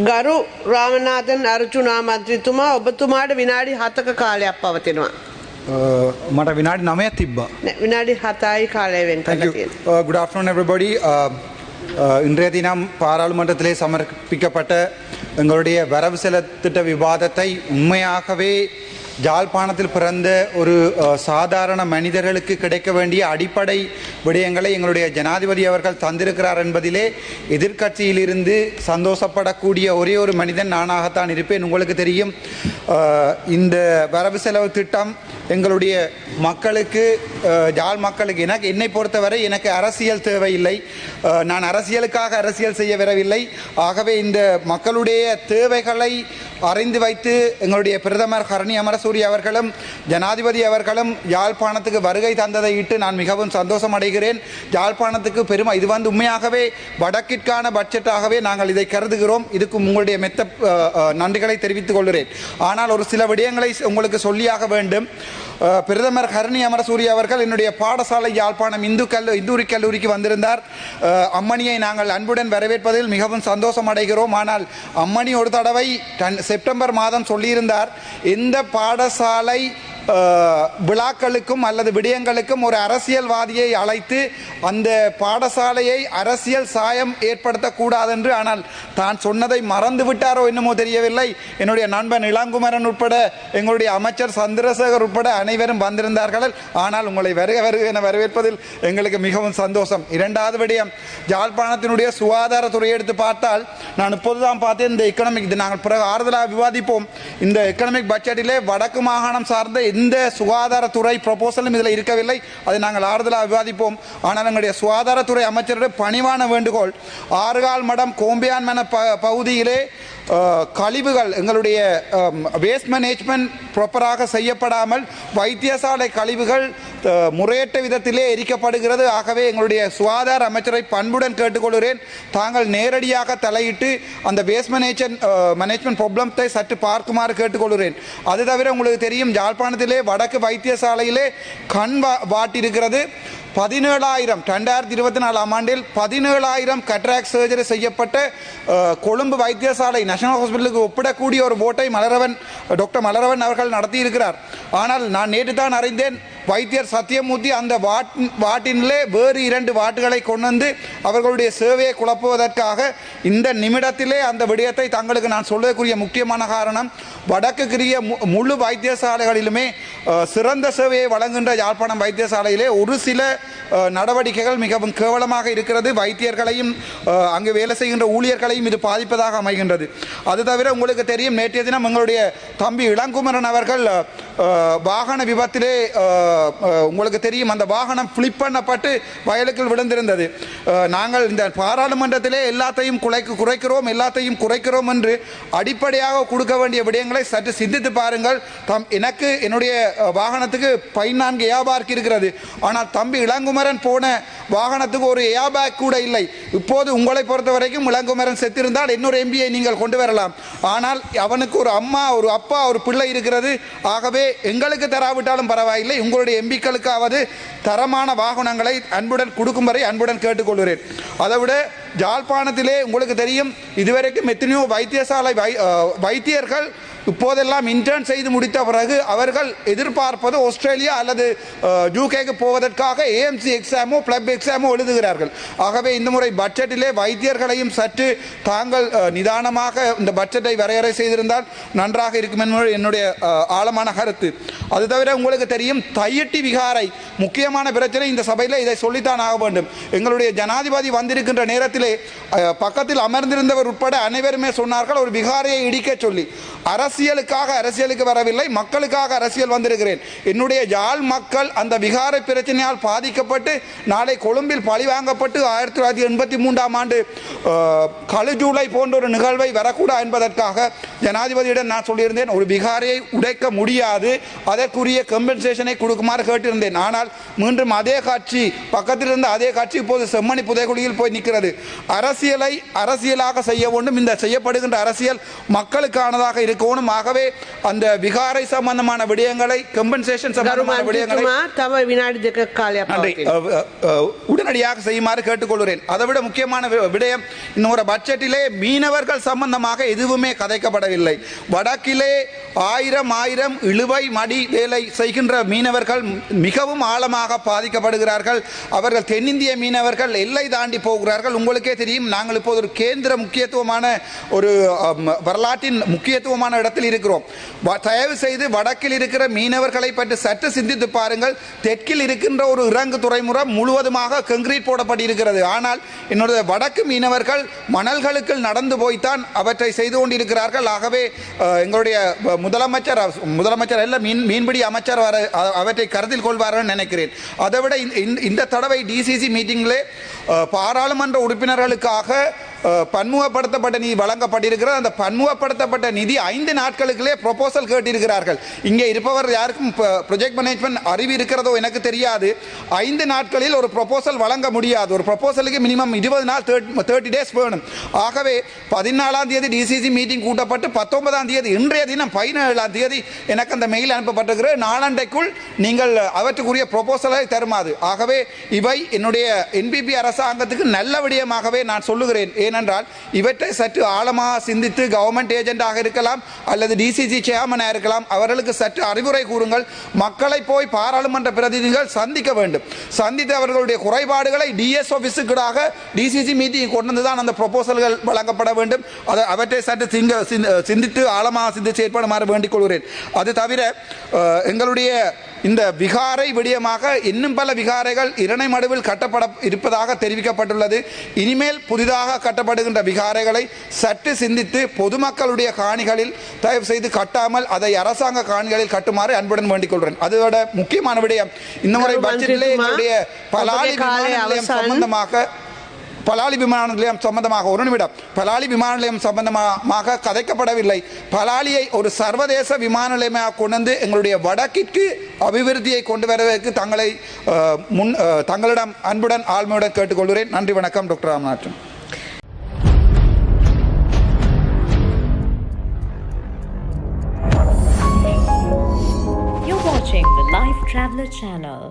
ගරු රාමනාථන් අර්ජුනා මන්ත්‍රීතුමා ඔබතුමාට විනාඩි 7ක කාලයක් පවතිනවා. මට විනාඩි 9ක් තිබ්බා. විනාඩි 7යි කාලය වෙන් කරලා තියෙනවා. Good afternoon everybody. இன்றைய தினம் பாராளுமன்றத்திலே சமர்ப்பிக்கப்பட்ட எங்களுடைய வரவு செலத்திட்ட விவாதத்தை உண்மையாகவே ஜாழ்ப்பாணத்தில் பிறந்த ஒரு சாதாரண மனிதர்களுக்கு கிடைக்க வேண்டிய அடிப்படை விடயங்களை எங்களுடைய ஜனாதிபதி அவர்கள் தந்திருக்கிறார் என்பதிலே எதிர்க்கட்சியிலிருந்து சந்தோஷப்படக்கூடிய ஒரே ஒரு மனிதன் நானாகத்தான் இருப்பேன். உங்களுக்கு தெரியும், இந்த வரவு செலவு திட்டம் எங்களுடைய மக்களுக்கு, ஜாழ் மக்களுக்கு, என்னை பொறுத்தவரை எனக்கு அரசியல் தேவையில்லை. நான் அரசியலுக்காக அரசியல் செய்ய வரவில்லை. ஆகவே இந்த மக்களுடைய தேவைகளை அறிந்து வைத்து எங்களுடைய பிரதமர் ஹரணி அமரசூரிய அவர்களும் ஜனாதிபதி அவர்களும் யாழ்ப்பாணத்துக்கு வருகை தந்ததை இட்டு நான் மிகவும் சந்தோஷம் அடைகிறேன். யாழ்ப்பாணத்துக்கு பெருமை இது உண்மையாகவே வடக்கிற்கான பட்ஜெட்டாகவே நாங்கள் இதை கருதுகிறோம். இதுக்கு உங்களுடைய மெத்த நன்றிகளை தெரிவித்துக் கொள்கிறேன். ஆனால் ஒரு சில விடயங்களை உங்களுக்கு சொல்லியாக வேண்டும். பிரதமர் ஹரணி அமரசூரிய அவர்கள் என்னுடைய பாடசாலை யாழ்ப்பாணம் இந்தூரி கல்லூரிக்கு வந்திருந்தார். அம்மணியை நாங்கள் அன்புடன் வரவேற்பதில் மிகவும் சந்தோஷம் அடைகிறோம். ஆனால் அம்மணி ஒரு தடவை செப்டம்பர் மாதம் சொல்லியிருந்தார், எந்த பாடசாலை விழாக்களுக்கும் அல்லது விடயங்களுக்கும் ஒரு அரசியல்வாதியை அழைத்து அந்த பாடசாலையை அரசியல் சாயம் ஏற்படுத்தக்கூடாது என்று. ஆனால் தான் சொன்னதை மறந்து விட்டாரோ என்னமோ தெரியவில்லை. என்னுடைய நண்பன் இளங்குமரன் உட்பட எங்களுடைய அமைச்சர் சந்திரசேகர் உட்பட அனைவரும் வந்திருந்தார்கள். ஆனால் உங்களை வருக என வரவேற்பதில் எங்களுக்கு மிகவும் சந்தோஷம். இரண்டாவது விடயம், யாழ்ப்பாணத்தினுடைய சுகாதாரத்துறையை எடுத்து பார்த்தால், நான் இப்போதுதான் பார்த்தேன் இந்த எக்கனாமிக், இது நாங்கள் பிறகு ஆறுதலாக விவாதிப்போம். இந்த எக்கனாமிக் பட்ஜெட்டிலே வடக்கு மாகாணம் சார்ந்த எந்த சுகாதாரத்துறை ப்ரொபோசலும் இதில் இருக்கவில்லை. அதை நாங்கள் ஆறுதலாக விவாதிப்போம். ஆனால் எங்களுடைய சுகாதாரத்துறை அமைச்சருடைய பணிவான வேண்டுகோள், ஆறுகால் மடம் கோம்பியான் மன பகுதியிலே கழிவுகள், எங்களுடைய வேஸ்ட் மேனேஜ்மெண்ட் ப்ராப்பராக செய்யப்படாமல் வைத்தியசாலை கழிவுகள் முறையற்ற விதத்திலே எரிக்கப்படுகிறது. ஆகவே எங்களுடைய சுகாதார அமைச்சரை பண்புடன் கேட்டுக்கொள்கிறேன், தாங்கள் நேரடியாக தலையிட்டு அந்த வேஸ்ட் மேனேஜ்மெண்ட் ப்ராப்ளத்தை சற்று பார்க்குமாறு கேட்டுக்கொள்கிறேன். அது தவிர உங்களுக்கு தெரியும், யாழ்ப்பாணத்திலே வடக்கு வைத்தியசாலையிலே கண் வாட்டிருக்கிறது. 17,000 2024 ஆண்டில் 17,000 கட்ராக்ட் சர்ஜரி செய்யப்பட்ட கொழும்பு வைத்தியசாலை நேஷனல் ஹாஸ்பிட்டலுக்கு ஒப்பிடக்கூடிய ஒரு ஓட்டை டாக்டர் மலரவன் அவர்கள் நடத்தியிருக்கிறார். ஆனால் நான் நேற்று தான் அறிந்தேன், வைத்தியர் சத்தியமூர்த்தி அந்த வாட்டினிலே வேறு 2 வாட்டுகளை கொண்டு வந்து அவர்களுடைய சேவையை குழப்புவதற்காக இந்த நிமிடத்திலே அந்த விடயத்தை தங்களுக்கு நான் சொல்வதற்குரிய முக்கியமான காரணம், வடக்குரிய முழு வைத்தியசாலைகளிலுமே சிறந்த சேவையை வழங்குகின்ற யாழ்ப்பாணம் வைத்தியசாலையிலே ஒரு சில நடவடிக்கைகள் மிகவும் கேவலமாக இருக்கிறது. வைத்தியர்களையும் அங்கு வேலை செய்கின்ற ஊழியர்களையும் இது பாதிப்பதாக அமைகின்றது. அது தவிர உங்களுக்கு தெரியும், நேற்றைய தினம் எங்களுடைய தம்பி இளங்குமரன் அவர்கள் வாகன விபத்திலே, உங்களுக்கு தெரியும், அந்த வாகனம் ஃபிளிப் பண்ணப்பட்டு வயலுக்குள் விழுந்திருந்தது. நாங்கள் இந்த பாராளுமன்றத்திலே எல்லாத்தையும் குறைக்கிறோம் என்று அடிப்படையாக கொடுக்க வேண்டிய விடயங்களை சற்று சிந்தித்து பாருங்கள். எனக்கு என்னுடைய வாகனத்துக்கு 14 ஏர்பேக் இருக்கிறது. ஆனால் தம்பி இளங்குமரன் போன வாகனத்துக்கு ஒரு ஏர்பேக் கூட இல்லை. இப்போது உங்களை பொறுத்த வரைக்கும் இளங்குமரன் செத்திருந்தால் இன்னொரு எம்பியை நீங்கள் கொண்டு வரலாம். ஆனால் அவனுக்கு ஒரு அம்மா, ஒரு அப்பா, ஒரு பிள்ளை இருக்கிறது. ஆகவே எங்களுக்கு தராவிட்டாலும் பரவாயில்லை, உங்களுடைய எம்பிக்களுக்காவது தரமான வாகனங்களை அன்புடன் கொடுக்கும் வரை அன்புடன் கேட்டுக்கொள்கிறேன். அதைவிட யாழ்ப்பாணத்திலே உங்களுக்கு தெரியும், இதுவரைக்கும் எத்தனையோ வைத்தியர்கள் இப்போதெல்லாம் இன்டர்ன் செய்து முடித்த பிறகு அவர்கள் எதிர்பார்ப்பது ஆஸ்திரேலியா அல்லது யூகேக்கு போவதற்காக ஏஎம்சி எக்ஸாமோ பிளப் எக்ஸாமோ எழுதுகிறார்கள். ஆகவே இந்த முறை பட்ஜெட்டிலே வைத்தியர்களையும் சற்று தாங்கள் நிதானமாக இந்த பட்ஜெட்டை வரையறை செய்திருந்தால் நன்றாக இருக்கும் என்பது என்னுடைய ஆழமான கருத்து. அது தவிர உங்களுக்கு தெரியும், தையிட்டி விகாரை முக்கியமான பிரச்சனை. இந்த சபையில் இதை சொல்லித்தான் ஆக வேண்டும். எங்களுடைய ஜனாதிபதி வந்திருக்கின்ற நேரத்திலே பக்கத்தில் அமர்ந்திருந்தவர் உட்பட அனைவருமே சொன்னார்கள், ஒரு விகாரையை இடிக்க சொல்லி. அரசியலுக்கு வரவில்லை, மக்களுக்காக அரசியல் வந்திருக்கிறேன். என்னுடைய யாழ் மக்கள் அந்த விகாரை பிரச்சனையால் பாதிக்கப்பட்டு நாளை கொழும்பில் பழிவாங்கப்பட்டு 1983 ஆண்டு கழுஜூலை போன்ற ஒரு நிகழ்வை வரக்கூடாது என்பதற்காக ஜனாதிபதியிடம் நான் சொல்லியிருந்தேன், ஒரு விகாரையை உடைக்க முடியாது, அதற்குரிய கம்பன்சேஷனை கொடுக்குமாறு கேட்டிருந்தேன். ஆனால் மீண்டும் அதே காட்சி, பக்கத்தில் இருந்த அதே காட்சி இப்போது செம்மணி புதைகுழியில் போய் நிற்கிறது. அரசியலை அரசியலாக செய்ய வேண்டும். இந்த செய்யப்படுகின்ற அரசியல் மக்களுக்கானதாக இருக்கணும். ஆகவே அந்த விகாரை சம்பந்தமான விடயங்களை கம்பன்சேஷன் சம்பந்தமான விடயங்களை තව විනාඩි 2ක කාලයක් පවතිනවා. உடனடியாக செய்யுமாறு கேட்டுக்கொள்கிறேன். அதை விட முக்கியமான விடயம், இன்னொரு பட்ஜெட்டிலே மீனவர்கள் சம்பந்தமாக எதுவுமே கதைக்கப்படவில்லை. வடக்கிலே ஆயிரம் இழுவை மடி வேலை செய்கின்ற மீனவர்கள் மிகவும் ஆழமாக பாதிக்கப்படுகிறார்கள். அவர்கள் தென்னிந்திய மீனவர்கள் எல்லை தாண்டி போகிறார்கள். உங்களுக்கே தெரியும், நாங்கள் இப்போது ஒரு கேந்திர முக்கியத்துவமான ஒரு வரலாற்றின் முக்கியத்துவமான இடத்தில் இருக்கிறோம். தயவு செய்து வடக்கில் இருக்கிற மீனவர்களை பற்றி சற்று சிந்தித்து பாருங்கள். தெற்கில் இருக்கின்ற ஒரு இறங்கு துறைமுகம் முழுவதுமாக கங்கிரீட் போடப்பட்டிருக்கிறது. ஆனால் என்னுடைய வடக்கு மீனவர்கள் மணல்களுக்கு நடந்து போய்த்தான் அவற்றை செய்து கொண்டிருக்கிறார்கள். ஆகவே எங்களுடைய முதலமைச்சர் அல்ல, மீன்பிடி அமைச்சர் அவற்றை கருத்தில் கொள்வார்கள் நினைக்கிறேன். அதைவிட இந்த தடவை டிசிசி மீட்டிங்கிலே பாராளுமன்ற உறுப்பினர்களுக்காக பன்முகப்படுத்தப்பட்ட நிதி வழங்கப்பட்டிருக்கிறது. அந்த பன்முகப்படுத்தப்பட்ட நிதி 5 நாட்களுக்குள்ளே ப்ரொபோசல் கேட்டிருக்கிறார்கள். இங்கே இருப்பவர் யாருக்கும் ப்ரொஜெக்ட் மேனேஜ்மெண்ட் அறிவு இருக்கிறதோ எனக்கு தெரியாது. 5 நாட்களில் ஒரு ப்ரொபோசல் வழங்க முடியாது. ஒரு ப்ரொபோசலுக்கு மினிமம் 20 நாள் 30 டேஸ் வேணும். ஆகவே 14ஆம் தேதி டிசிசி மீட்டிங் கூட்டப்பட்டு 19ஆம் தேதி இன்றைய தினம் 17ஆம் தேதி எனக்கு அந்த மெயில் அனுப்பப்பட்டிருக்கிறது. நாளண்டைக்குள் நீங்கள் அவற்றுக்குரிய ப்ரொபோசலை தருமாறு. ஆகவே இவை என்னுடைய என்பிபி அரசாங்கத்துக்கு நல்ல விடயமாகவே நான் சொல்லுகிறேன். ஏனென்றால் இவற்றை சற்று ஆழமாக சிந்தித்து கவர்மெண்ட் ஏஜென்டாக இருக்கலாம் அல்லது டிசிசி சேர்மனாக இருக்கலாம், அவர்களுக்கு சற்று அறிவுரை கூறுங்கள். மக்களை போய் பாராளுமன்ற பிரதிநிதிகள் சந்திக்க வேண்டும். சந்தித்து அவர்களுடைய குறைபாடுகளை டிஎஸ் ஆஃபீஸுக்காக டிசிசி மீட்டிங் கொண்டு வந்து தான் அந்த ப்ரொபோசல்கள் வழங்கப்பட வேண்டும். அவற்றை சற்று சிந்தித்து ஆழமாக சிந்தித்து செயற்படுமாறு வேண்டிக் கொள்கிறேன். அது தவிர எங்களுடைய இந்த விகாரை விடயமாக இன்னும் பல விகாரைகள் இரணைமடுவில் கட்டப்பட இருப்பதாக தெரிவிக்கப்பட்டுள்ளது. இனிமேல் புதிதாக கட்டப்படுகின்ற விகாரைகளை சற்று சிந்தித்து பொதுமக்களுடைய காணிகளில் தயவு செய்து கட்டாமல் அதை அரசாங்க காணிகளில் கட்டுமாறு அன்புடன் வேண்டிக் கொள்கிறேன். அதோட முக்கியமான விடயம், இந்த முறை பட்ஜெட்டிலே எங்களுடைய பலாலி விமான நிலையம் சம்பந்தமாக பலாலி விமான நிலையம் சம்பந்தமாக ஒரு நிமிடம் பலாலி விமான நிலையம் சம்பந்தமாக கதைக்கப்படவில்லை. பலாலியை ஒரு சர்வதேச விமான நிலையமாக கொண்டு எங்களுடைய வடக்கிற்கு அபிவிருத்தியை கொண்டு வருவதற்கு தங்களிடம் அன்புடன் ஆழ்மையுடன் கேட்டுக்கொள்கிறேன். நன்றி, வணக்கம். Doctor Ramanathan. You're watching the Life Traveler channel.